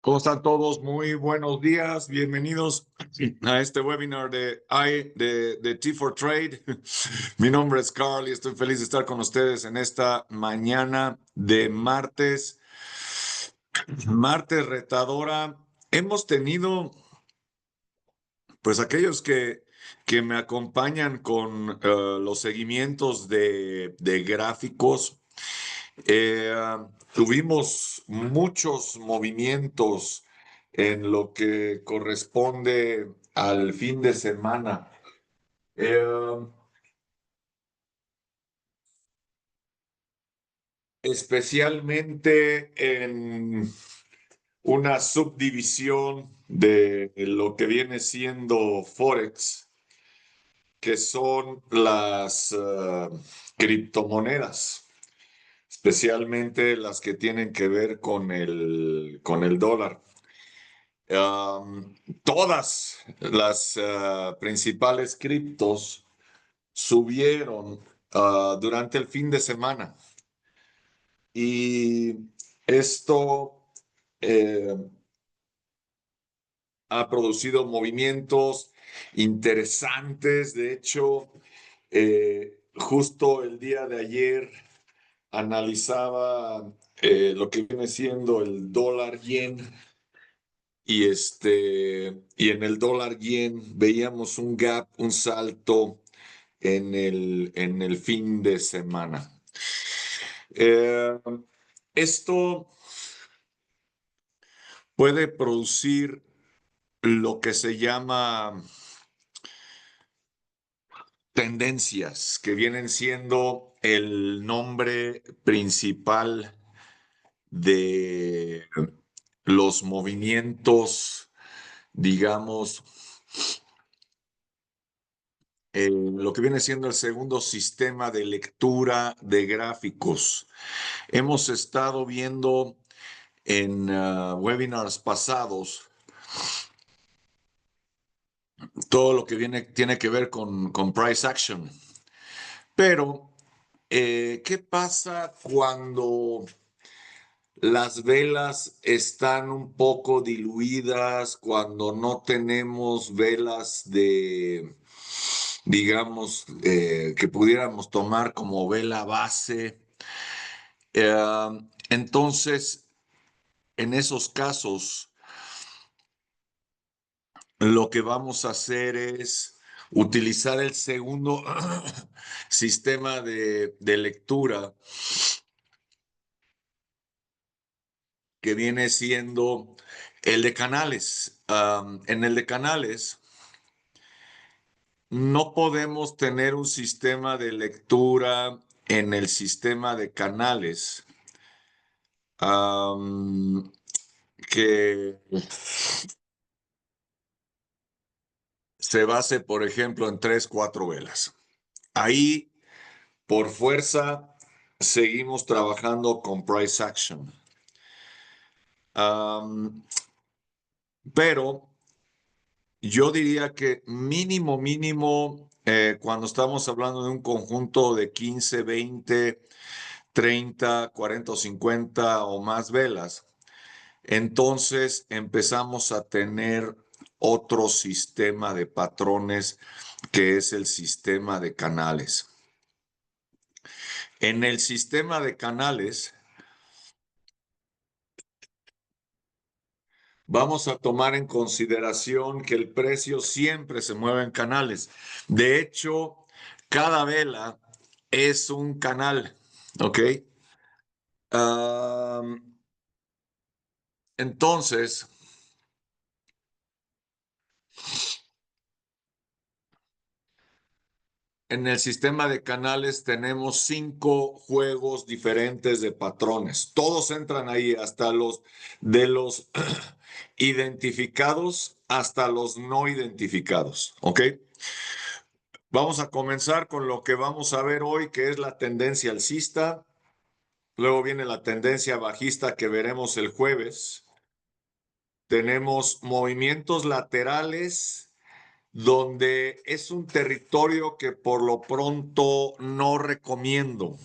¿Cómo están todos? Muy buenos días. Bienvenidos a este webinar de T4Trade. Mi nombre es Carl y estoy feliz de estar con ustedes en esta mañana de martes retadora. Hemos tenido, pues aquellos que me acompañan con los seguimientos de gráficos. Eh, Tuvimos muchos movimientos en lo que corresponde al fin de semana. Eh, Especialmente en una subdivisión de lo que viene siendo Forex, que son las criptomonedas, especialmente las que tienen que ver con el dólar. Um, Todas las principales criptos subieron durante el fin de semana y esto eh, ha producido movimientos interesantes. De hecho, justo el día de ayer analizaba lo que viene siendo el dólar yen. Y en el dólar yen veíamos un gap, un salto en el fin de semana. Eh, Esto puede producir lo que se llama tendencias, que vienen siendo el nombre principal de los movimientos, digamos, lo que viene siendo el segundo sistema de lectura de gráficos. Hemos estado viendo en webinars pasados todo lo que tiene que ver con price action. Pero, ¿qué pasa cuando las velas están un poco diluidas, cuando no tenemos velas digamos, que pudiéramos tomar como vela base? Entonces, en esos casos, lo que vamos a hacer es utilizar el segundo sistema de lectura, que viene siendo el de canales. En el de canales no podemos tener un sistema de lectura en el sistema de canales que se base, por ejemplo, en tres, cuatro velas. Ahí, por fuerza, seguimos trabajando con price action. Pero yo diría que mínimo, cuando estamos hablando de un conjunto de 15, 20, 30, 40 o 50 o más velas, entonces empezamos a tener otro sistema de patrones, que es el sistema de canales. En el sistema de canales vamos a tomar en consideración que el precio siempre se mueve en canales. De hecho, cada vela es un canal, ¿ok? Am, entonces, en el sistema de canales tenemos 5 juegos diferentes de patrones. Todos entran ahí, hasta los de los identificados hasta los no identificados, ¿ok? Vamos a comenzar con lo que vamos a ver hoy, que es la tendencia alcista. Luego viene la tendencia bajista que veremos el jueves. Tenemos movimientos laterales, donde es un territorio que por lo pronto no recomiendo,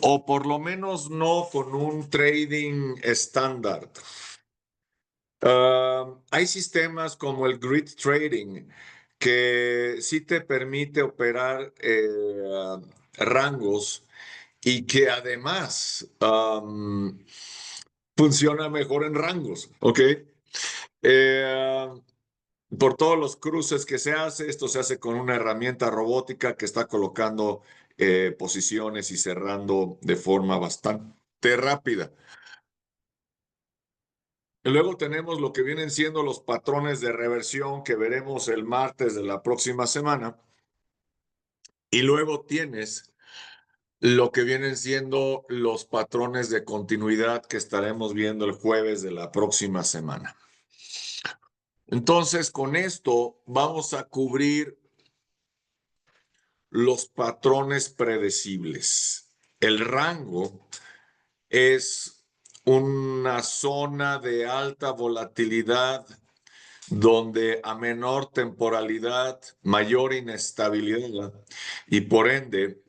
o por lo menos no con un trading estándar. Hay sistemas como el grid trading que sí te permite operar rangos y que además funciona mejor en rangos, ¿ok? Eh, por todos los cruces que se hace, esto se hace con una herramienta robótica que está colocando posiciones y cerrando de forma bastante rápida. Luego tenemos lo que vienen siendo los patrones de reversión que veremos el martes de la próxima semana. Y luego tienes lo que vienen siendo los patrones de continuidad que estaremos viendo el jueves de la próxima semana. Entonces, con esto vamos a cubrir los patrones predecibles. El rango es una zona de alta volatilidad donde a menor temporalidad, mayor inestabilidad y por ende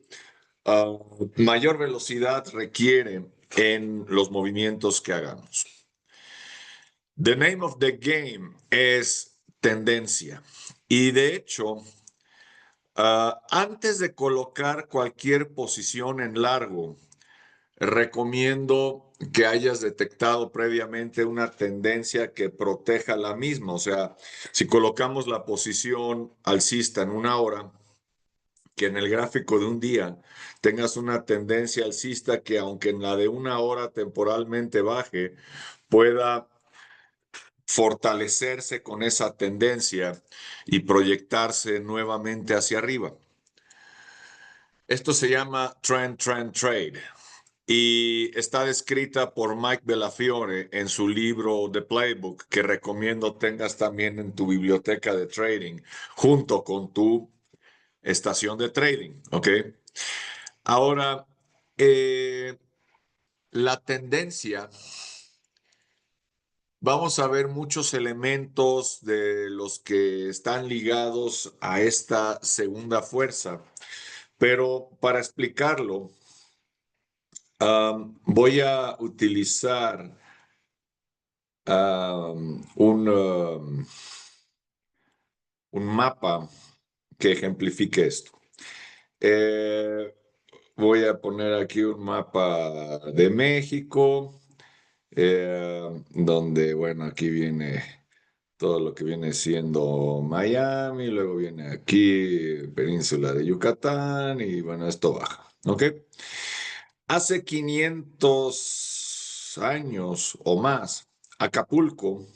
mayor velocidad requiere en los movimientos que hagamos. The name of the game es tendencia. Y de hecho, antes de colocar cualquier posición en largo, recomiendo que hayas detectado previamente una tendencia que proteja la misma. O sea, si colocamos la posición alcista en una hora, que en el gráfico de un día tengas una tendencia alcista que aunque en la de una hora temporalmente baje, pueda fortalecerse con esa tendencia y proyectarse nuevamente hacia arriba. Esto se llama Trend Trade y está descrita por Mike Bellafiore en su libro The Playbook, que recomiendo tengas también en tu biblioteca de trading, junto con tu estación de trading, ¿ok? Ahora, la tendencia, vamos a ver muchos elementos de los que están ligados a esta segunda fuerza, pero para explicarlo, voy a utilizar un mapa que ejemplifique esto. Eh, Voy a poner aquí un mapa de México, donde, bueno, aquí viene todo lo que viene siendo Miami, luego viene aquí Península de Yucatán y bueno, esto baja, ¿ok? Hace 500 años o más, Acapulco,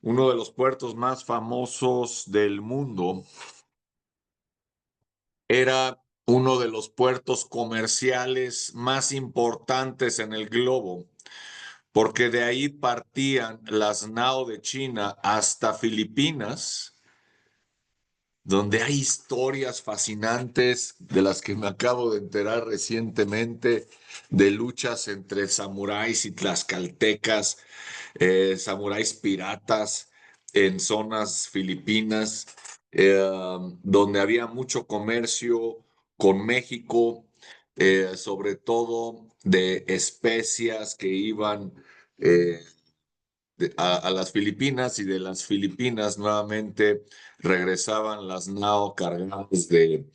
uno de los puertos más famosos del mundo, era uno de los puertos comerciales más importantes en el globo, porque de ahí partían las nao de China hasta Filipinas, donde hay historias fascinantes de las que me acabo de enterar recientemente, de luchas entre samuráis y tlaxcaltecas, samuráis piratas en zonas filipinas, eh, donde había mucho comercio con México, sobre todo de especias que iban eh, a las Filipinas y de las Filipinas nuevamente regresaban las nao cargadas de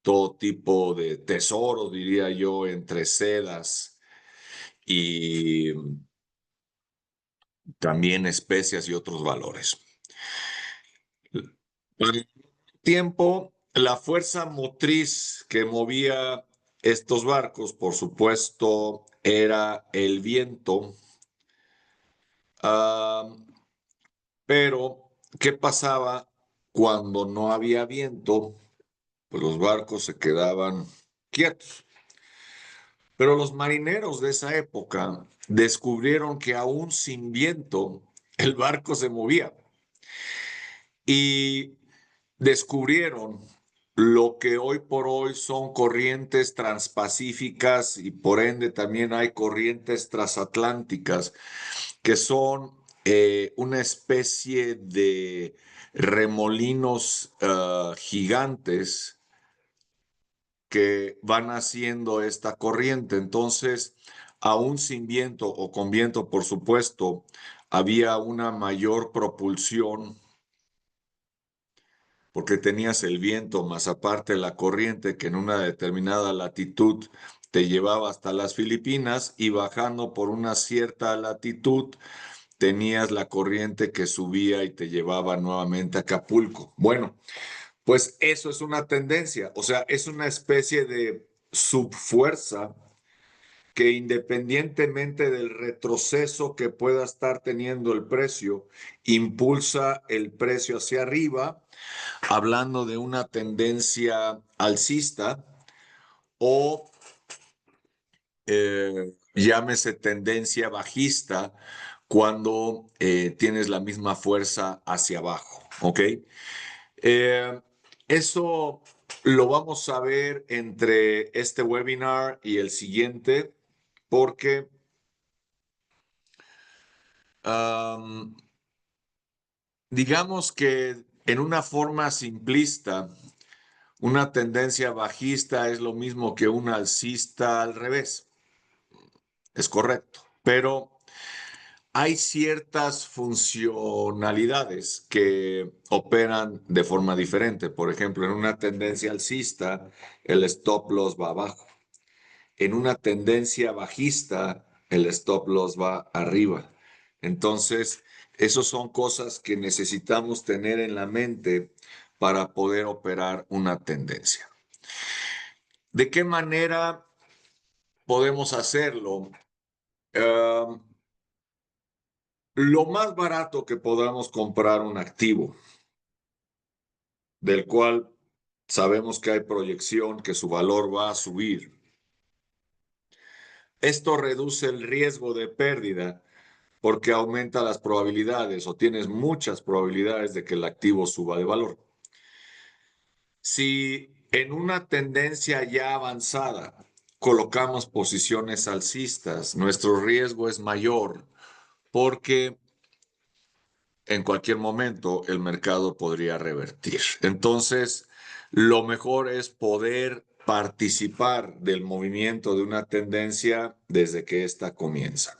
todo tipo de tesoros, diría yo, entre sedas y también especias y otros valores. Con el tiempo, la fuerza motriz que movía estos barcos, por supuesto, era el viento. Ah, pero, ¿qué pasaba cuando no había viento? Pues los barcos se quedaban quietos. Pero los marineros de esa época descubrieron que aún sin viento el barco se movía y descubrieron lo que hoy por hoy son corrientes transpacíficas y por ende también hay corrientes transatlánticas que son una especie de remolinos gigantes que van haciendo esta corriente. Entonces, aún sin viento o con viento, por supuesto, había una mayor propulsión porque tenías el viento, más aparte la corriente que en una determinada latitud te llevaba hasta las Filipinas y bajando por una cierta latitud tenías la corriente que subía y te llevaba nuevamente a Acapulco. Bueno, pues eso es una tendencia, o sea, es una especie de subfuerza que independientemente del retroceso que pueda estar teniendo el precio, impulsa el precio hacia arriba, hablando de una tendencia alcista o llámese tendencia bajista cuando tienes la misma fuerza hacia abajo, ¿ok? Eh, Eso lo vamos a ver entre este webinar y el siguiente, porque um, digamos que en una forma simplista, una tendencia bajista es lo mismo que una alcista al revés. Es correcto, pero hay ciertas funcionalidades que operan de forma diferente. Por ejemplo, en una tendencia alcista, el stop loss va abajo. En una tendencia bajista, el stop loss va arriba. Entonces, esas son cosas que necesitamos tener en la mente para poder operar una tendencia. ¿De qué manera podemos hacerlo? Um, lo más barato que podamos comprar un activo, del cual sabemos que hay proyección, que su valor va a subir. Esto reduce el riesgo de pérdida porque aumenta las probabilidades o tienes muchas probabilidades de que el activo suba de valor. Si en una tendencia ya avanzada colocamos posiciones alcistas, nuestro riesgo es mayor porque en cualquier momento el mercado podría revertir. Entonces, lo mejor es poder participar del movimiento de una tendencia desde que ésta comienza.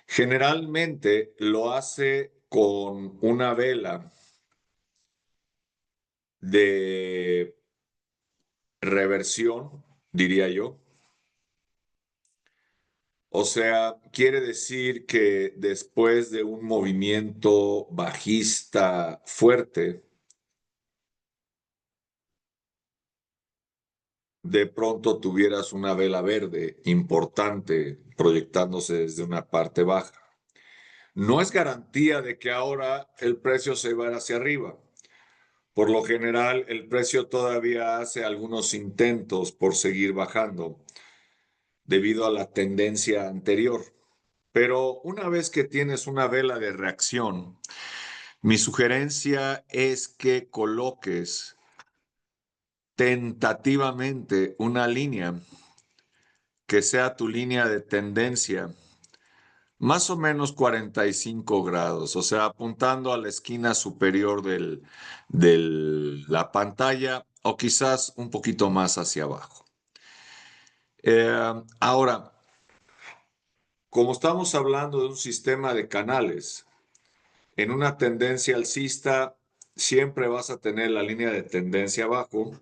Generalmente lo hace con una vela de reversión, diría yo. O sea, quiere decir que después de un movimiento bajista fuerte, de pronto tuvieras una vela verde importante proyectándose desde una parte baja. No es garantía de que ahora el precio se va hacia arriba. Por lo general, el precio todavía hace algunos intentos por seguir bajando debido a la tendencia anterior. Pero una vez que tienes una vela de reacción, mi sugerencia es que coloques tentativamente una línea que sea tu línea de tendencia, más o menos 45 grados, o sea, apuntando a la esquina superior de la pantalla o quizás un poquito más hacia abajo. Ahora, como estamos hablando de un sistema de canales, en una tendencia alcista siempre vas a tener la línea de tendencia abajo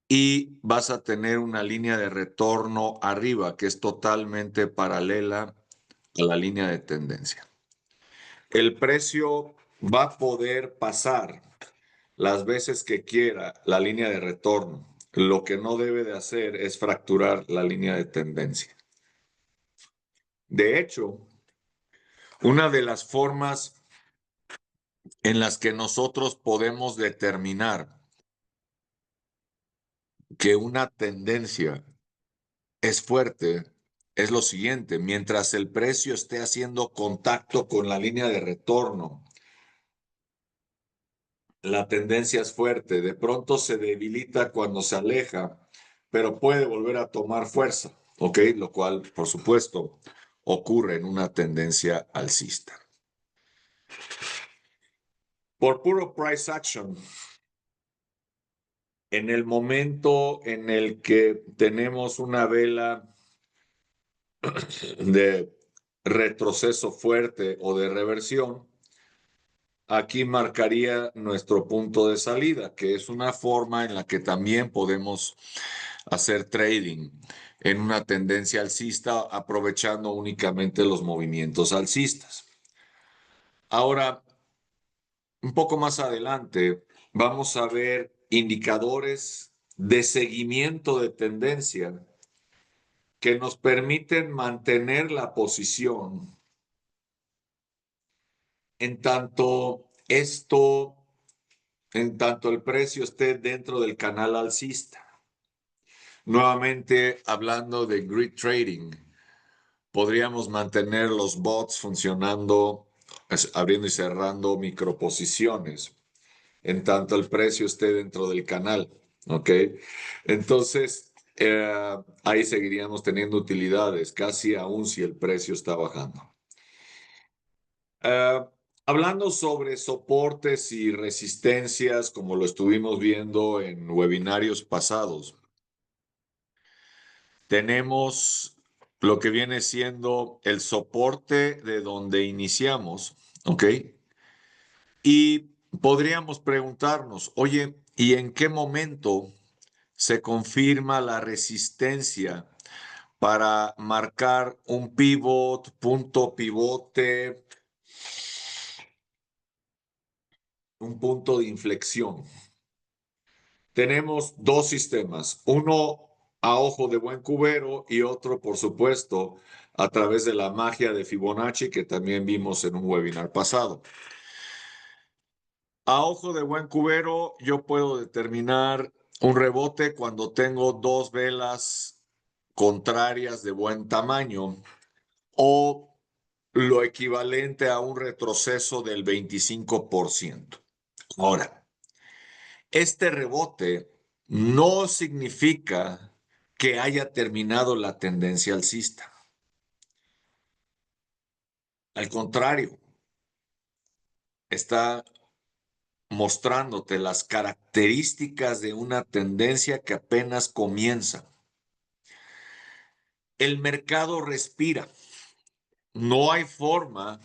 y vas a tener una línea de retorno arriba que es totalmente paralela a la línea de tendencia. El precio va a poder pasar las veces que quiera la línea de retorno. Lo que no debe de hacer es fracturar la línea de tendencia. De hecho, una de las formas en las que nosotros podemos determinar que una tendencia es fuerte es lo siguiente: mientras el precio esté haciendo contacto con la línea de retorno, la tendencia es fuerte. De pronto se debilita cuando se aleja, pero puede volver a tomar fuerza, ¿ok? Lo cual, por supuesto, ocurre en una tendencia alcista. Por puro price action, en el momento en el que tenemos una vela de retroceso fuerte o de reversión, aquí marcaría nuestro punto de salida, que es una forma en la que también podemos hacer trading en una tendencia alcista, aprovechando únicamente los movimientos alcistas. Ahora, un poco más adelante, vamos a ver indicadores de seguimiento de tendencia que nos permiten mantener la posición en tanto en tanto el precio esté dentro del canal alcista. Nuevamente, hablando de grid trading, podríamos mantener los bots funcionando, abriendo y cerrando microposiciones, en tanto el precio esté dentro del canal, ¿ok? Entonces, ahí seguiríamos teniendo utilidades, casi aún si el precio está bajando. Eh, Hablando sobre soportes y resistencias, como lo estuvimos viendo en webinarios pasados, tenemos lo que viene siendo el soporte de donde iniciamos, ¿ok? Y podríamos preguntarnos, oye, ¿y en qué momento se confirma la resistencia para marcar un pivot, punto pivote, un punto de inflexión? Tenemos dos sistemas, uno a ojo de buen cubero y otro, por supuesto, a través de la magia de Fibonacci que también vimos en un webinar pasado. A ojo de buen cubero, yo puedo determinar un rebote cuando tengo dos velas contrarias de buen tamaño o lo equivalente a un retroceso del 25%. Ahora, este rebote no significa que haya terminado la tendencia alcista. Al contrario, está mostrándote las características de una tendencia que apenas comienza. El mercado respira. No hay forma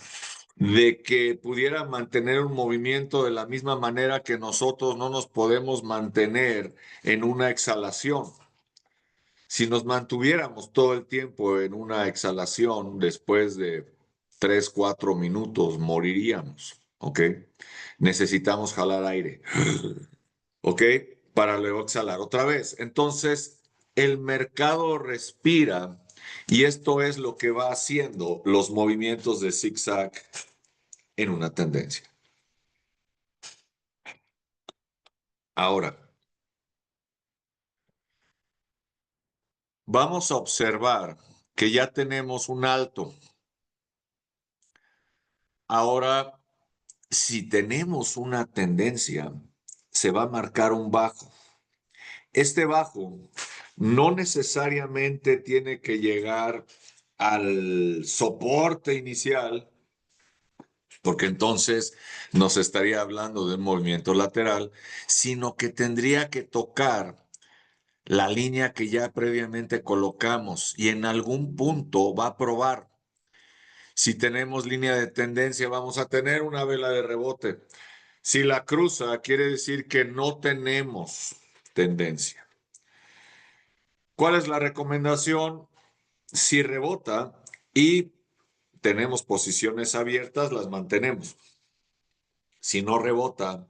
de que pudiera mantener un movimiento de la misma manera que nosotros no nos podemos mantener en una exhalación. Si nos mantuviéramos todo el tiempo en una exhalación, después de 3, 4 minutos moriríamos, ¿ok? Necesitamos jalar aire, ¿ok? Para luego exhalar otra vez. Entonces, el mercado respira y esto es lo que va haciendo los movimientos de zigzag en una tendencia. Ahora, vamos a observar que ya tenemos un alto. Ahora, si tenemos una tendencia, se va a marcar un bajo. Este bajo no necesariamente tiene que llegar al soporte inicial, porque entonces nos estaría hablando de un movimiento lateral, sino que tendría que tocar la línea que ya previamente colocamos y en algún punto va a probar. Si tenemos línea de tendencia, vamos a tener una vela de rebote. Si la cruza, quiere decir que no tenemos tendencia. ¿Cuál es la recomendación? Si rebota y tenemos posiciones abiertas, las mantenemos. Si no rebota,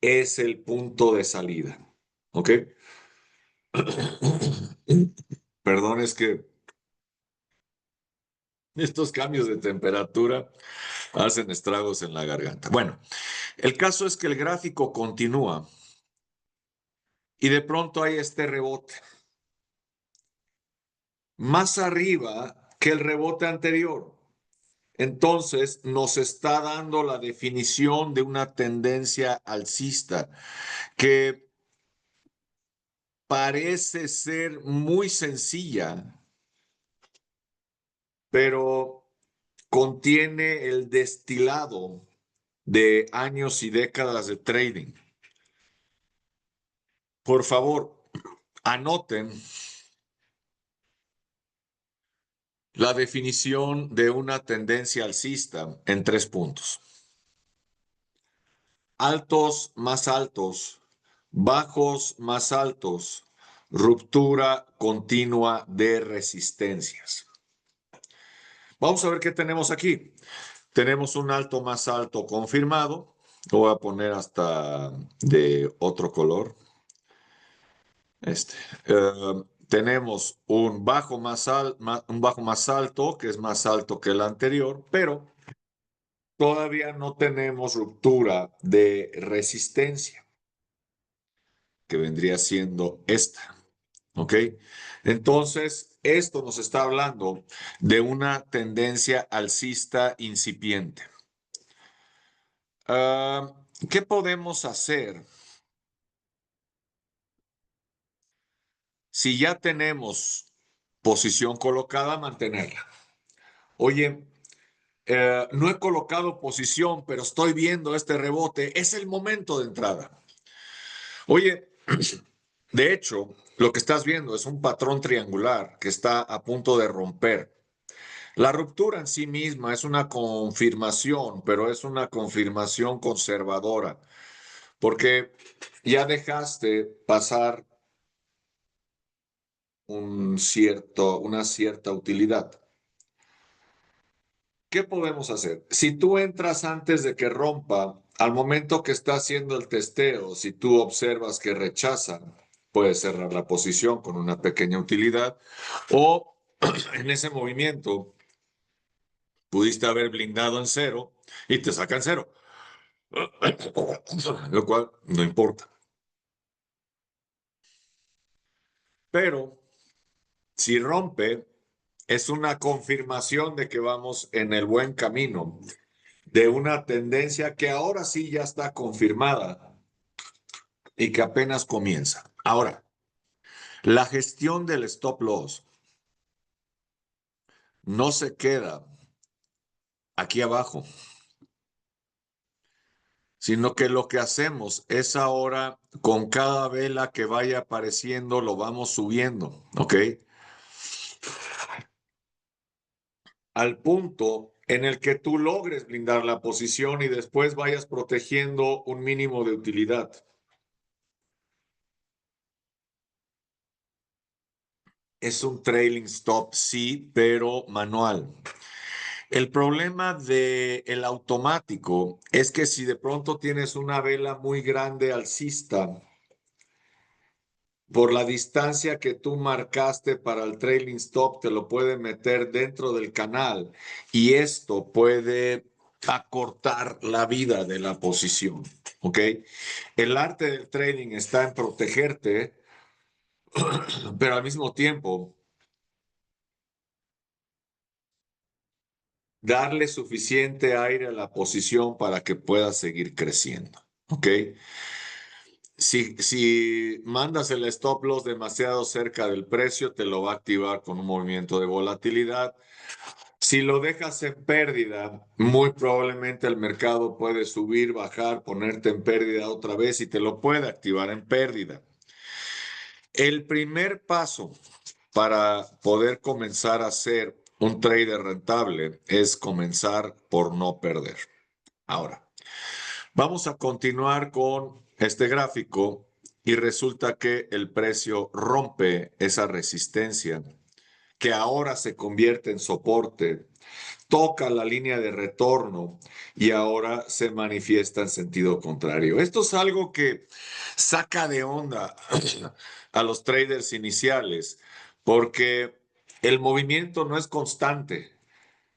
es el punto de salida. ¿Ok? Perdón, es que estos cambios de temperatura hacen estragos en la garganta. Bueno, el caso es que el gráfico continúa y de pronto hay este rebote. Más arriba que el rebote anterior. Entonces nos está dando la definición de una tendencia alcista que parece ser muy sencilla, pero contiene el destilado de años y décadas de trading. Por favor, anoten la definición de una tendencia alcista en 3 puntos. Altos más altos, bajos más altos, ruptura continua de resistencias. Vamos a ver qué tenemos aquí. Tenemos un alto más alto confirmado. Lo voy a poner hasta de otro color. Este. Tenemos un bajo más alto, que es más alto que el anterior, pero todavía no tenemos ruptura de resistencia, que vendría siendo esta. ¿Ok? Entonces, esto nos está hablando de una tendencia alcista incipiente. ¿Qué podemos hacer si ya tenemos posición colocada? Mantenerla. Oye, no he colocado posición, pero estoy viendo este rebote. Es el momento de entrada. Oye, de hecho, lo que estás viendo es un patrón triangular que está a punto de romper. La ruptura en sí misma es una confirmación, pero es una confirmación conservadora, porque ya dejaste pasar una cierta utilidad. ¿Qué podemos hacer? Si tú entras antes de que rompa, al momento que está haciendo el testeo, si tú observas que rechazan, puedes cerrar la posición con una pequeña utilidad o en ese movimiento pudiste haber blindado en cero y te sacan cero, lo cual no importa. Pero si rompe, es una confirmación de que vamos en el buen camino, de una tendencia que ahora sí ya está confirmada y que apenas comienza. Ahora, la gestión del stop loss no se queda aquí abajo, sino que lo que hacemos es ahora con cada vela que vaya apareciendo lo vamos subiendo, ¿ok? Al punto en el que tú logres blindar la posición y después vayas protegiendo un mínimo de utilidad. Es un trailing stop, sí, pero manual. El problema del automático es que si de pronto tienes una vela muy grande alcista, por la distancia que tú marcaste para el trailing stop, te lo puede meter dentro del canal y esto puede acortar la vida de la posición, ¿ok? El arte del trading está en protegerte, pero al mismo tiempo darle suficiente aire a la posición para que pueda seguir creciendo, ¿ok? Si mandas el stop loss demasiado cerca del precio, te lo va a activar con un movimiento de volatilidad. Si lo dejas en pérdida, muy probablemente el mercado puede subir, bajar, ponerte en pérdida otra vez y te lo puede activar en pérdida. El primer paso para poder comenzar a ser un trader rentable es comenzar por no perder. Ahora, vamos a continuar con este gráfico y resulta que el precio rompe esa resistencia que ahora se convierte en soporte, toca la línea de retorno y ahora se manifiesta en sentido contrario. Esto es algo que saca de onda a los traders iniciales porque el movimiento no es constante.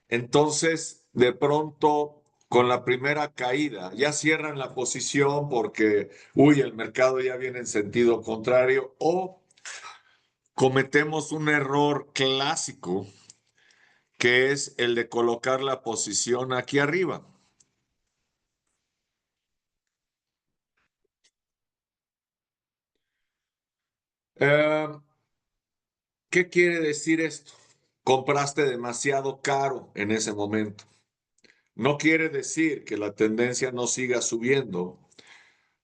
Entonces, de pronto, con la primera caída, ya cierran la posición porque, uy, el mercado ya viene en sentido contrario o cometemos un error clásico que es el de colocar la posición aquí arriba. Eh, ¿Qué quiere decir esto? Compraste demasiado caro en ese momento. No quiere decir que la tendencia no siga subiendo,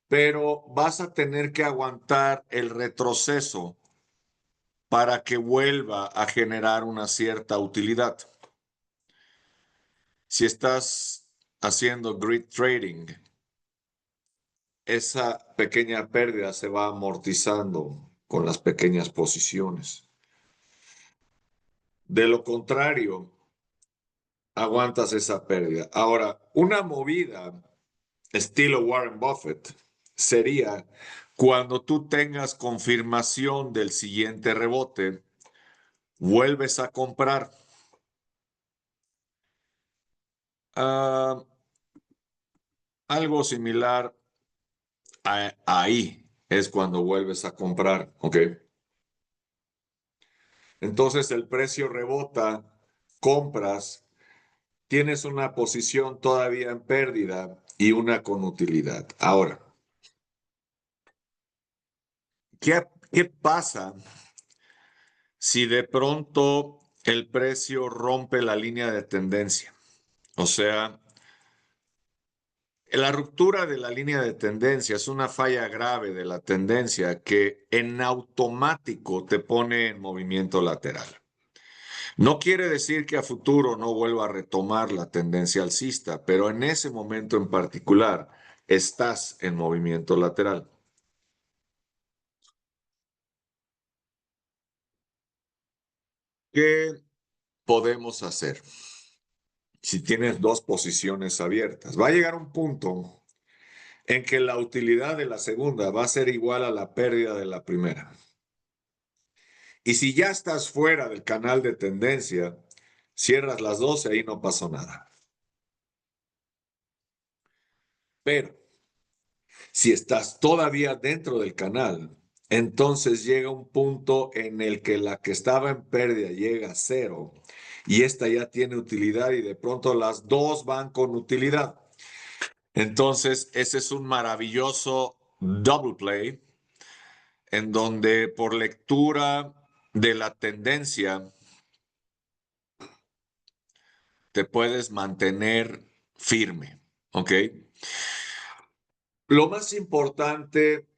pero vas a tener que aguantar el retroceso para que vuelva a generar una cierta utilidad. Si estás haciendo grid trading, esa pequeña pérdida se va amortizando con las pequeñas posiciones. De lo contrario, aguantas esa pérdida. Ahora, una movida estilo Warren Buffett sería cuando tú tengas confirmación del siguiente rebote, vuelves a comprar. Algo similar ahí es cuando vuelves a comprar, ¿ok? Entonces el precio rebota, compras, tienes una posición todavía en pérdida y una con utilidad. Ahora, ¿qué pasa si de pronto el precio rompe la línea de tendencia? O sea, la ruptura de la línea de tendencia es una falla grave de la tendencia que en automático te pone en movimiento lateral. No quiere decir que a futuro no vuelva a retomar la tendencia alcista, pero en ese momento en particular estás en movimiento lateral. ¿Qué podemos hacer si tienes dos posiciones abiertas? Va a llegar un punto en que la utilidad de la segunda va a ser igual a la pérdida de la primera. Y si ya estás fuera del canal de tendencia, cierras las dos y ahí no pasó nada. Pero si estás todavía dentro del canal, entonces llega un punto en el que la que estaba en pérdida llega a cero y esta ya tiene utilidad y de pronto las dos van con utilidad. Entonces, ese es un maravilloso double play en donde por lectura de la tendencia te puedes mantener firme, ¿ok? Lo más importante,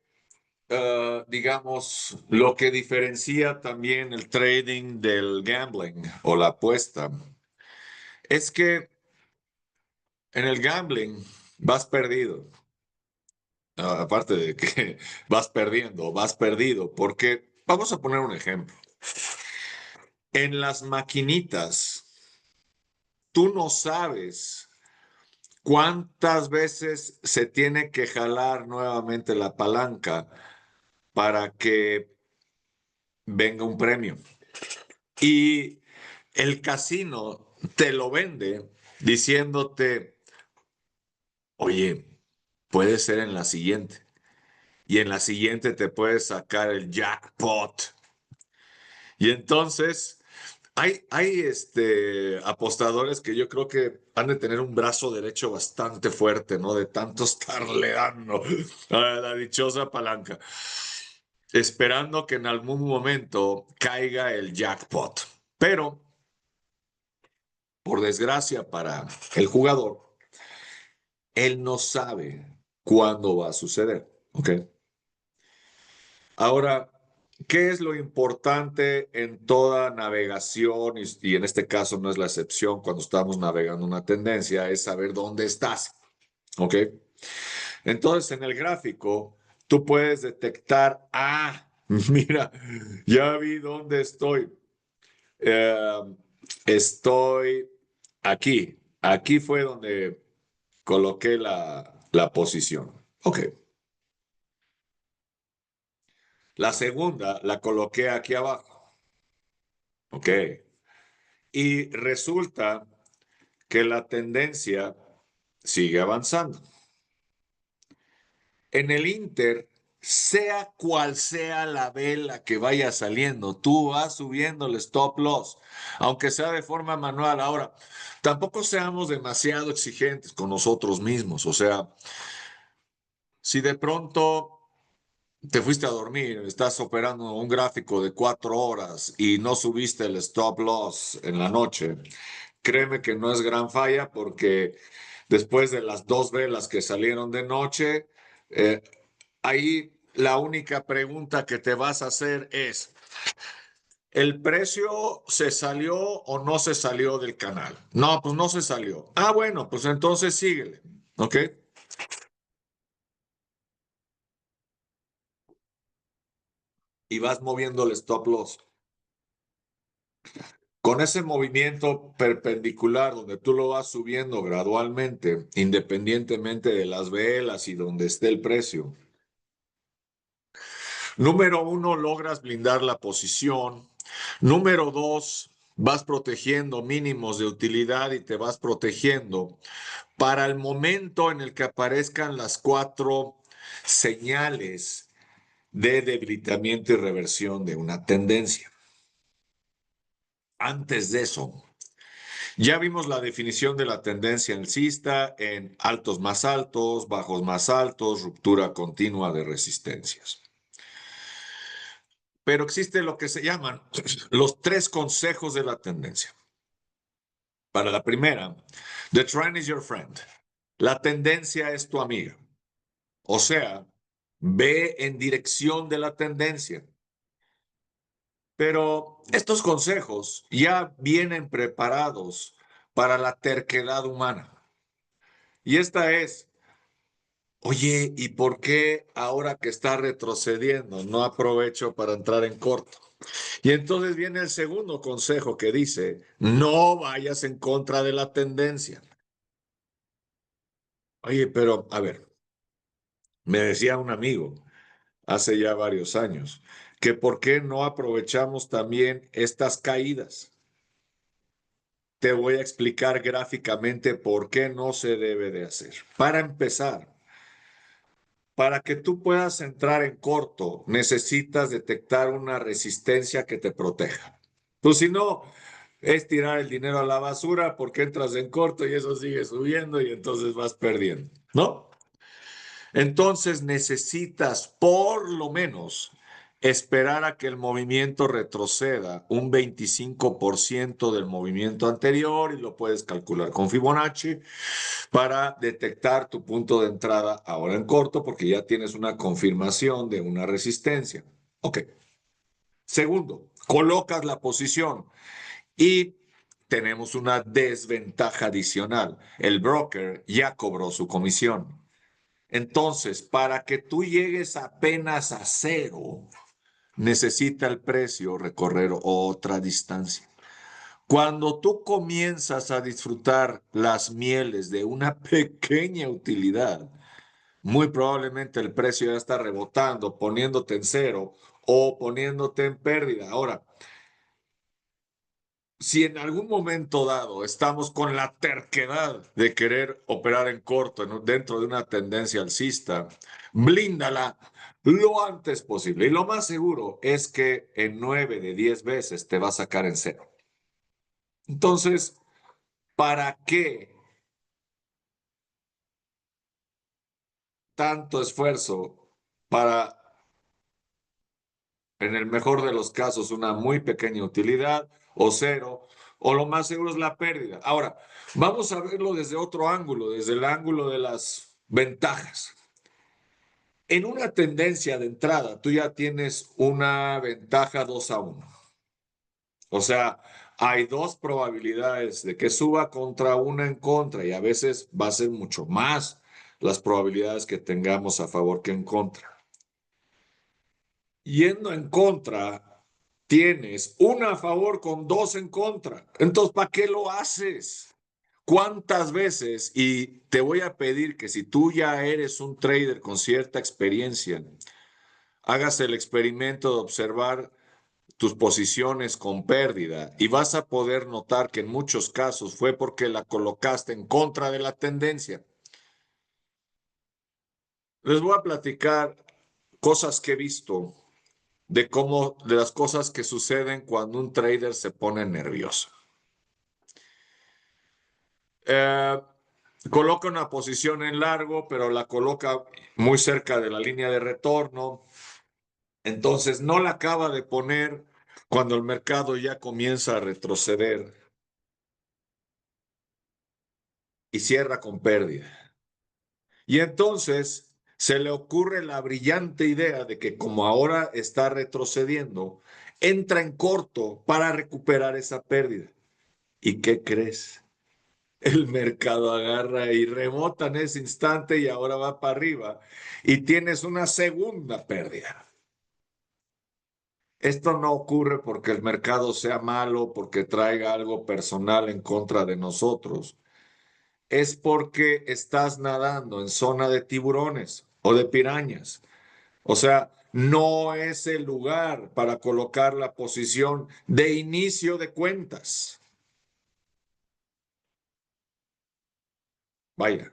digamos, lo que diferencia también el trading del gambling o la apuesta, es que en el gambling vas perdido. Aparte de que vas perdido, porque vamos a poner un ejemplo. En las maquinitas, tú no sabes cuántas veces se tiene que jalar nuevamente la palanca para que venga un premio. Y el casino te lo vende diciéndote, oye, puede ser en la siguiente. Y en la siguiente te puedes sacar el jackpot. Y entonces hay apostadores que yo creo que han de tener un brazo derecho bastante fuerte, ¿no? De tanto estarle dando a la dichosa palanca, esperando que en algún momento caiga el jackpot. Pero, por desgracia para el jugador, él no sabe cuándo va a suceder, ¿ok? Ahora, ¿qué es lo importante en toda navegación? Y en este caso no es la excepción cuando estamos navegando una tendencia, es saber dónde estás, ¿ok? Entonces, en el gráfico, tú puedes detectar, mira, ya vi dónde estoy. Eh, estoy aquí. Aquí fue donde coloqué la posición. Ok. La segunda la coloqué aquí abajo. Ok. Y resulta que la tendencia sigue avanzando. En el Inter, sea cual sea la vela que vaya saliendo, tú vas subiendo el stop loss, aunque sea de forma manual. Ahora, tampoco seamos demasiado exigentes con nosotros mismos. O sea, si de pronto te fuiste a dormir, estás operando un gráfico de 4 horas y no subiste el stop loss en la noche, créeme que no es gran falla porque después de las dos velas que salieron de noche, ahí la única pregunta que te vas a hacer es, ¿El precio se salió o no se salió del canal? No, pues no se salió. Ah, bueno, pues entonces síguele. ¿Ok? Y vas moviendo el stop loss. Con ese movimiento perpendicular donde tú lo vas subiendo gradualmente, independientemente de las velas y donde esté el precio. Número uno, logras blindar la posición. Número dos, vas protegiendo mínimos de utilidad y te vas protegiendo para el momento en el que aparezcan las cuatro señales de debilitamiento y reversión de una tendencia. Antes de eso, ya vimos la definición de la tendencia alcista en altos más altos, bajos más altos, ruptura continua de resistencias. Pero existe lo que se llaman los tres consejos de la tendencia. Para la primera, the trend is your friend. La tendencia es tu amiga. O sea, ve en dirección de la tendencia. Pero estos consejos ya vienen preparados para la terquedad humana. Y esta es, oye, ¿y por qué ahora que está retrocediendo no aprovecho para entrar en corto? Y entonces viene el segundo consejo que dice, no vayas en contra de la tendencia. Oye, pero a ver, me decía un amigo hace ya varios años que por qué no aprovechamos también estas caídas. Te voy a explicar gráficamente por qué no se debe de hacer. Para empezar, para que tú puedas entrar en corto, necesitas detectar una resistencia que te proteja. Pues si no, es tirar el dinero a la basura porque entras en corto y eso sigue subiendo y entonces vas perdiendo, ¿no? Entonces necesitas por lo menos esperar a que el movimiento retroceda un 25% del movimiento anterior y lo puedes calcular con Fibonacci para detectar tu punto de entrada ahora en corto porque ya tienes una confirmación de una resistencia. Ok. Segundo, colocas la posición y tenemos una desventaja adicional. El broker ya cobró su comisión. Entonces, para que tú llegues apenas a cero, necesita el precio recorrer otra distancia. Cuando tú comienzas a disfrutar las mieles de una pequeña utilidad, muy probablemente el precio ya está rebotando, poniéndote en cero o poniéndote en pérdida. Ahora, si en algún momento dado estamos con la terquedad de querer operar en corto dentro de una tendencia alcista, blíndala lo antes posible. Y lo más seguro es que en 9 de 10 veces te va a sacar en cero. Entonces, ¿para qué tanto esfuerzo para, en el mejor de los casos, una muy pequeña utilidad o cero? O lo más seguro es la pérdida. Ahora, vamos a verlo desde otro ángulo, desde el ángulo de las ventajas. En una tendencia de entrada, tú ya tienes una ventaja 2-1. O sea, hay dos probabilidades de que suba contra una en contra y a veces va a ser mucho más las probabilidades que tengamos a favor que en contra. Yendo en contra, tienes una a favor con dos en contra. Entonces, ¿para qué lo haces? ¿Cuántas veces? Y te voy a pedir que si tú ya eres un trader con cierta experiencia, hagas el experimento de observar tus posiciones con pérdida y vas a poder notar que en muchos casos fue porque la colocaste en contra de la tendencia. Les voy a platicar cosas que he visto de las cosas que suceden cuando un trader se pone nervioso. Eh, Coloca una posición en largo, pero la coloca muy cerca de la línea de retorno. Entonces no la acaba de poner cuando el mercado ya comienza a retroceder y cierra con pérdida. Y entonces se le ocurre la brillante idea de que como ahora está retrocediendo, entra en corto para recuperar esa pérdida. ¿Y qué crees? El mercado agarra y rebota en ese instante y ahora va para arriba y tienes una segunda pérdida. Esto no ocurre porque el mercado sea malo, porque traiga algo personal en contra de nosotros. Es porque estás nadando en zona de tiburones o de pirañas. O sea, no es el lugar para colocar la posición de inicio de cuentas. Vaya,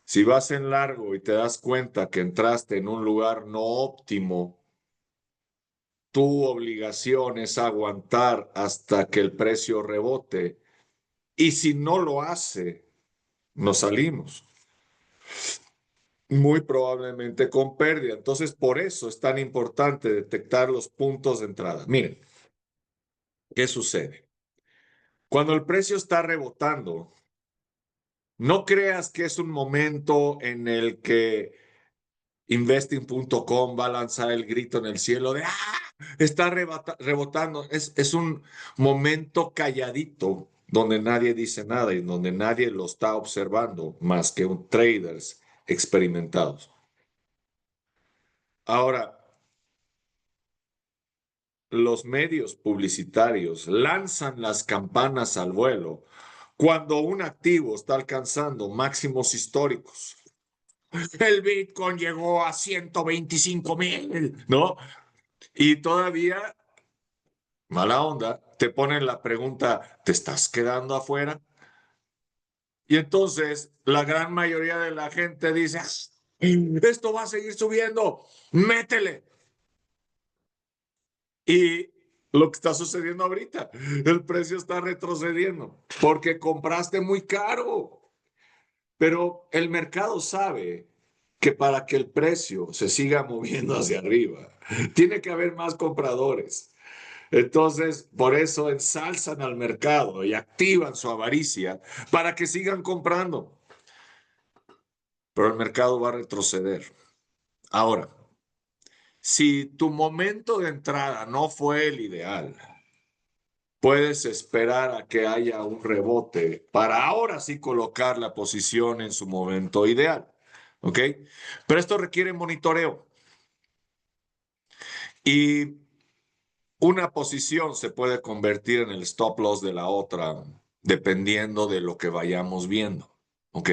si vas en largo y te das cuenta que entraste en un lugar no óptimo, tu obligación es aguantar hasta que el precio rebote. Y si no lo hace, nos salimos. Muy probablemente con pérdida. Entonces, por eso es tan importante detectar los puntos de entrada. Miren, ¿qué sucede? Cuando el precio está rebotando, no creas que es un momento en el que investing.com va a lanzar el grito en el cielo de ¡ah! Está rebotando. Es un momento calladito donde nadie dice nada y donde nadie lo está observando más que un traders experimentados. Ahora, los medios publicitarios lanzan las campanas al vuelo cuando un activo está alcanzando máximos históricos. El Bitcoin llegó a 125,000, ¿no? Y todavía, mala onda, te ponen la pregunta, ¿te estás quedando afuera? Y entonces la gran mayoría de la gente dice, esto va a seguir subiendo, métele. Y lo que está sucediendo ahorita, el precio está retrocediendo porque compraste muy caro. Pero el mercado sabe que para que el precio se siga moviendo hacia arriba, tiene que haber más compradores. Entonces, por eso ensalzan al mercado y activan su avaricia para que sigan comprando. Pero el mercado va a retroceder. Ahora, si tu momento de entrada no fue el ideal, puedes esperar a que haya un rebote para ahora sí colocar la posición en su momento ideal. ¿Ok? Pero esto requiere monitoreo y una posición se puede convertir en el stop loss de la otra dependiendo de lo que vayamos viendo. ¿Ok?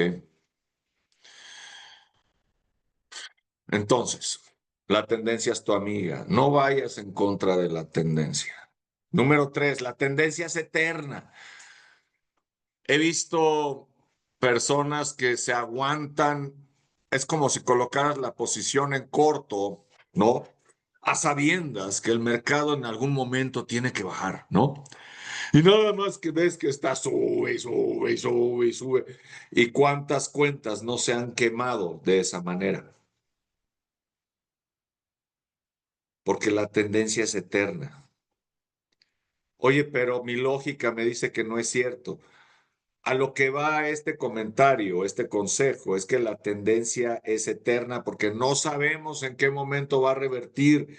Entonces, la tendencia es tu amiga. No vayas en contra de la tendencia. Número tres, la tendencia es eterna. He visto personas que se aguantan, es como si colocaras la posición en corto, ¿no? A sabiendas que el mercado en algún momento tiene que bajar, ¿no? Y nada más que ves que está sube, sube, sube, sube. ¿Y cuántas cuentas no se han quemado de esa manera? Porque la tendencia es eterna. Oye, pero mi lógica me dice que no es cierto. A lo que va este comentario, este consejo, es que la tendencia es eterna porque no sabemos en qué momento va a revertir.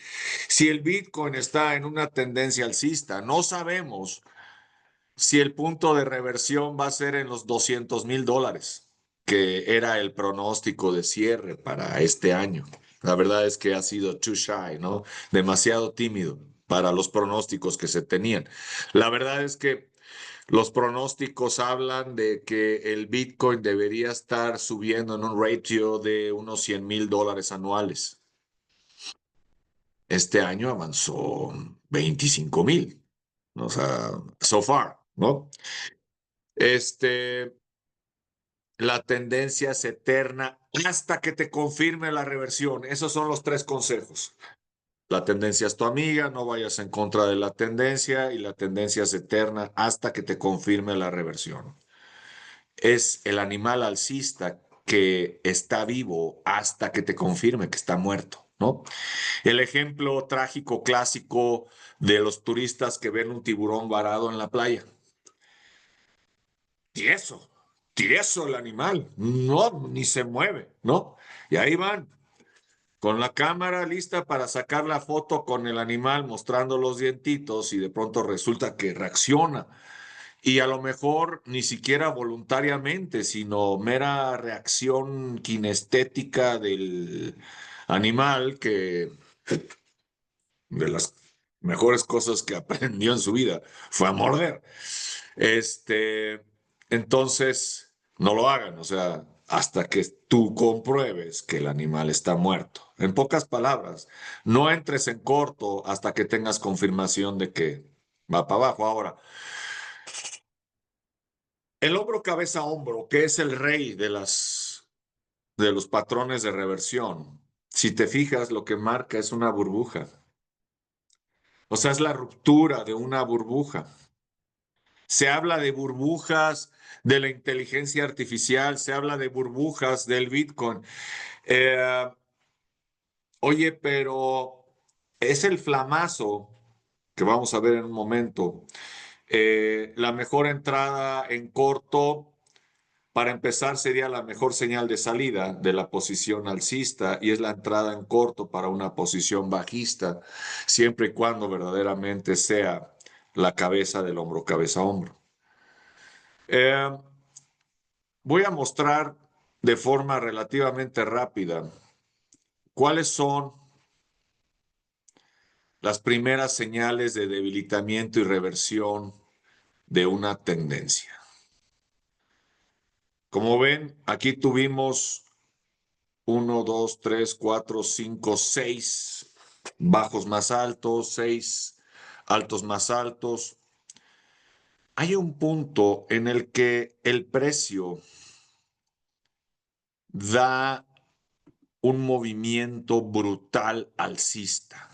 Si el Bitcoin está en una tendencia alcista, no sabemos si el punto de reversión va a ser en los $200,000, que era el pronóstico de cierre para este año. La verdad es que ha sido too shy, ¿no? Demasiado tímido para los pronósticos que se tenían. La verdad es que los pronósticos hablan de que el Bitcoin debería estar subiendo en un ratio de unos $100,000 anuales. Este año avanzó 25,000, o sea, so far, ¿no? Este, la tendencia es eterna hasta que te confirme la reversión. Esos son los tres consejos. La tendencia es tu amiga, no vayas en contra de la tendencia y la tendencia es eterna hasta que te confirme la reversión. Es el animal alcista que está vivo hasta que te confirme que está muerto, ¿no? El ejemplo trágico clásico de los turistas que ven un tiburón varado en la playa. Tieso, tieso el animal, no, ni se mueve, ¿no? Y ahí van. con la cámara lista para sacar la foto con el animal mostrando los dientitos y de pronto resulta que reacciona. Y a lo mejor ni siquiera voluntariamente, sino mera reacción kinestética del animal que de las mejores cosas que aprendió en su vida fue a morder. Este, entonces, no lo hagan, o sea, hasta que tú compruebes que el animal está muerto. En pocas palabras, no entres en corto hasta que tengas confirmación de que va para abajo. Ahora, el hombro, cabeza, hombro, que es el rey de los patrones de reversión. Si te fijas, lo que marca es una burbuja. O sea, es la ruptura de una burbuja. Se habla de burbujas de la inteligencia artificial, se habla de burbujas del Bitcoin. Eh, oye, pero es el flamazo que vamos a ver en un momento. La mejor entrada en corto, para empezar, sería la mejor señal de salida de la posición alcista y es la entrada en corto para una posición bajista, siempre y cuando verdaderamente sea la cabeza del hombro, cabeza, hombro. Eh, Voy a mostrar de forma relativamente rápida cuáles son las primeras señales de debilitamiento y reversión de una tendencia. Como ven, aquí tuvimos 6 bajos más altos, 6 altos más altos. Hay un punto en el que el precio da un movimiento brutal alcista.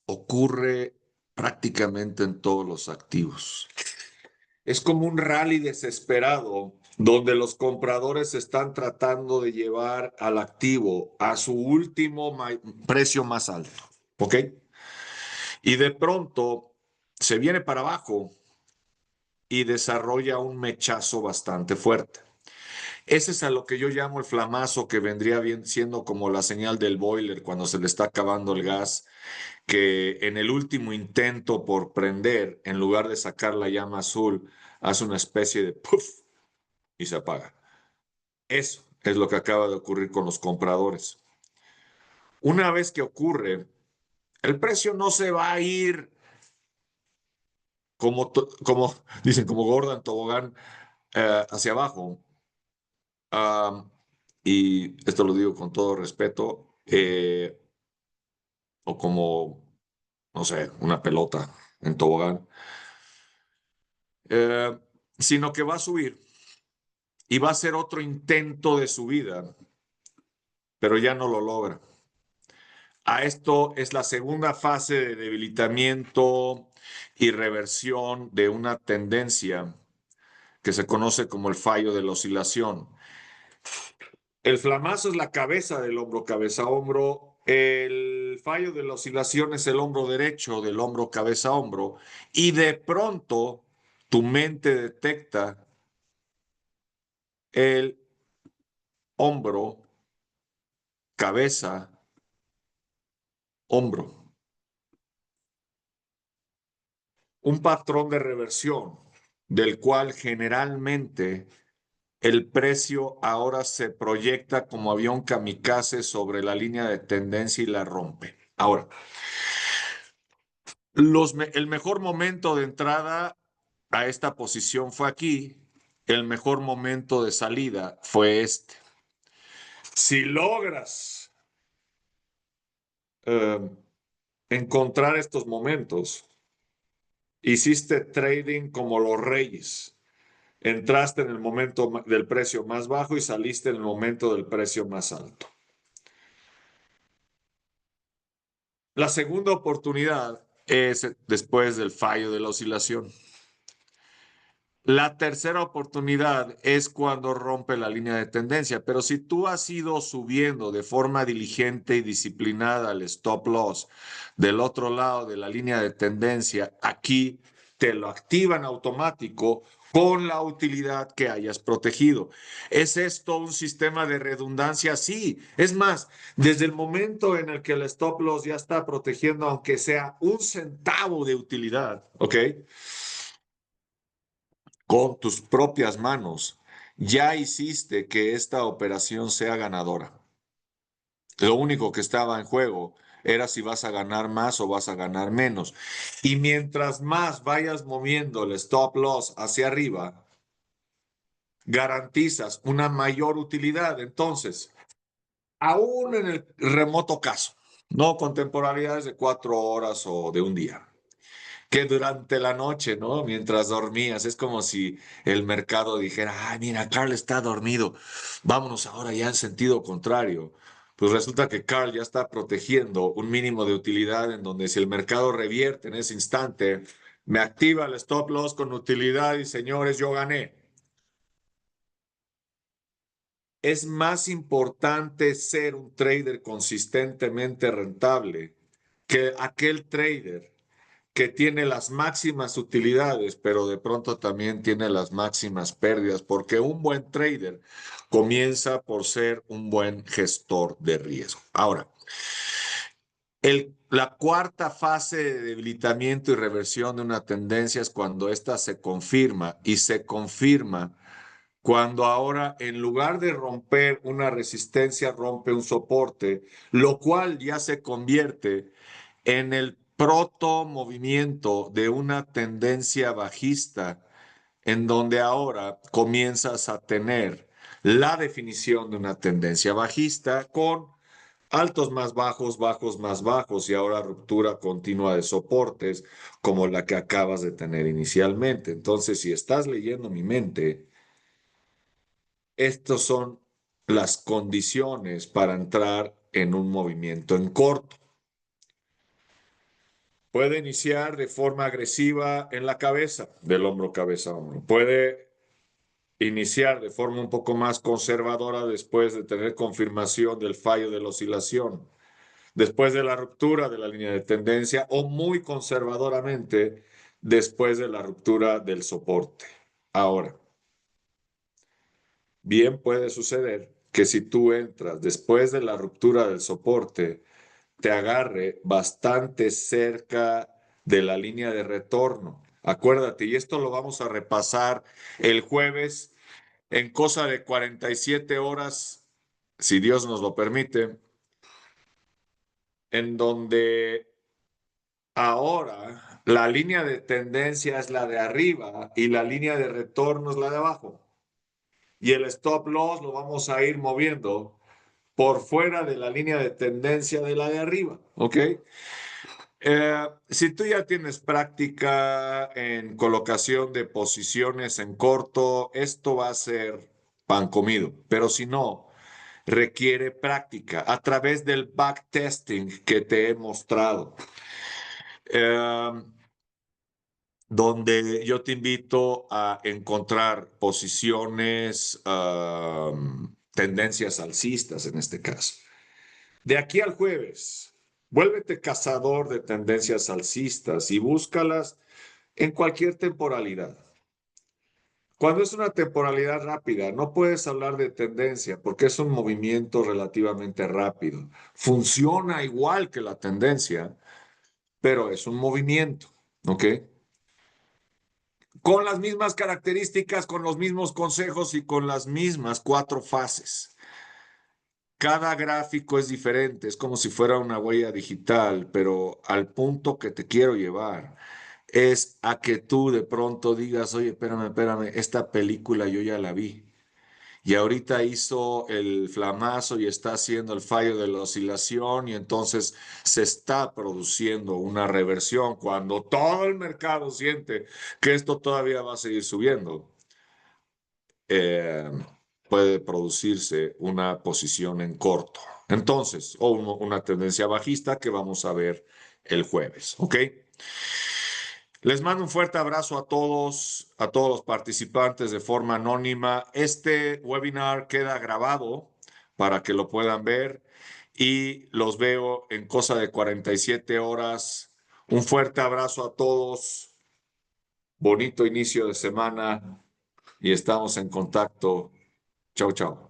Ocurre prácticamente en todos los activos. Es como un rally desesperado donde los compradores están tratando de llevar al activo a su último precio más alto, ¿ok? Y de pronto se viene para abajo y desarrolla un mechazo bastante fuerte. Ese es a lo que yo llamo el flamazo, que vendría bien siendo como la señal del boiler cuando se le está acabando el gas, que en el último intento por prender, en lugar de sacar la llama azul, hace una especie de puff y se apaga. Eso es lo que acaba de ocurrir con los compradores. Una vez que ocurre, el precio no se va a ir como dicen, como Gordon Tobogán hacia abajo. Um, y esto lo digo con todo respeto, o como, no sé, una pelota en tobogán, eh, sino que va a subir y va a ser otro intento de subida, pero ya no lo logra. A esto es la segunda fase de debilitamiento y reversión de una tendencia que se conoce como el fallo de la oscilación. El flamazo es la cabeza del hombro, cabeza, hombro. El fallo de la oscilación es el hombro derecho del hombro, cabeza, hombro. Y de pronto tu mente detecta el hombro, cabeza, hombro. Un patrón de reversión del cual generalmente el precio ahora se proyecta como avión kamikaze sobre la línea de tendencia y la rompe. Ahora, el mejor momento de entrada a esta posición fue aquí, el mejor momento de salida fue este. Si logras eh, encontrar estos momentos, hiciste trading como los reyes. Entraste en el momento del precio más bajo y saliste en el momento del precio más alto. La segunda oportunidad es después del fallo de la oscilación. La tercera oportunidad es cuando rompe la línea de tendencia, pero si tú has ido subiendo de forma diligente y disciplinada al stop loss del otro lado de la línea de tendencia, aquí te lo activan automático con la utilidad que hayas protegido. ¿Es esto un sistema de redundancia? Sí. Es más, desde el momento en el que el stop loss ya está protegiendo, aunque sea un centavo de utilidad, ¿ok? Con tus propias manos, ya hiciste que esta operación sea ganadora. Lo único que estaba en juego era si vas a ganar más o vas a ganar menos. Y mientras más vayas moviendo el stop loss hacia arriba, garantizas una mayor utilidad. Entonces, aún en el remoto caso, no con temporalidades de 4 horas o de un día, que durante la noche, ¿no? Mientras dormías, es como si el mercado dijera, ay, mira, Carl está dormido, vámonos ahora ya en sentido contrario. Pues resulta que Carl ya está protegiendo un mínimo de utilidad en donde si el mercado revierte en ese instante, me activa el stop loss con utilidad y señores, yo gané. Es más importante ser un trader consistentemente rentable que aquel trader que tiene las máximas utilidades, pero de pronto también tiene las máximas pérdidas, porque un buen trader comienza por ser un buen gestor de riesgo. Ahora, la cuarta fase de debilitamiento y reversión de una tendencia es cuando ésta se confirma y se confirma cuando ahora en lugar de romper una resistencia, rompe un soporte, lo cual ya se convierte en el proto movimiento de una tendencia bajista, en donde ahora comienzas a tener la definición de una tendencia bajista con altos más bajos, bajos más bajos y ahora ruptura continua de soportes como la que acabas de tener inicialmente. Entonces, si estás leyendo mi mente, estas son las condiciones para entrar en un movimiento en corto. Puede iniciar de forma agresiva en la cabeza, del hombro cabeza a hombro. Puede iniciar de forma un poco más conservadora después de tener confirmación del fallo de la oscilación, después de la ruptura de la línea de tendencia o muy conservadoramente después de la ruptura del soporte. Ahora, bien puede suceder que si tú entras después de la ruptura del soporte, te agarre bastante cerca de la línea de retorno. Acuérdate, y esto lo vamos a repasar el jueves en cosa de 47 horas, si Dios nos lo permite, en donde ahora la línea de tendencia es la de arriba y la línea de retorno es la de abajo. Y el stop loss lo vamos a ir moviendo por fuera de la línea de tendencia de la de arriba, ¿ok? Si tú ya tienes práctica en colocación de posiciones en corto, esto va a ser pan comido, pero si no, requiere práctica a través del backtesting que te he mostrado, eh, donde yo te invito a encontrar posiciones, tendencias alcistas en este caso. De aquí al jueves, vuélvete cazador de tendencias alcistas y búscalas en cualquier temporalidad. Cuando es una temporalidad rápida, no puedes hablar de tendencia porque es un movimiento relativamente rápido. Funciona igual que la tendencia, pero es un movimiento, ¿ok? Con las mismas características, con los mismos consejos y con las mismas 4 fases. Cada gráfico es diferente, es como si fuera una huella digital, pero al punto que te quiero llevar es a que tú de pronto digas, oye, espérame, espérame, esta película yo ya la vi. Y ahorita hizo el flamazo y está haciendo el fallo de la oscilación y entonces se está produciendo una reversión cuando todo el mercado siente que esto todavía va a seguir subiendo. eh, Puede producirse una posición en corto. Entonces, o una tendencia bajista que vamos a ver el jueves, ¿ok? Les mando un fuerte abrazo a todos los participantes de forma anónima. Este webinar queda grabado para que lo puedan ver y los veo en cosa de 47 horas. Un fuerte abrazo a todos. bonito inicio de semana y estamos en contacto. Chau, chau.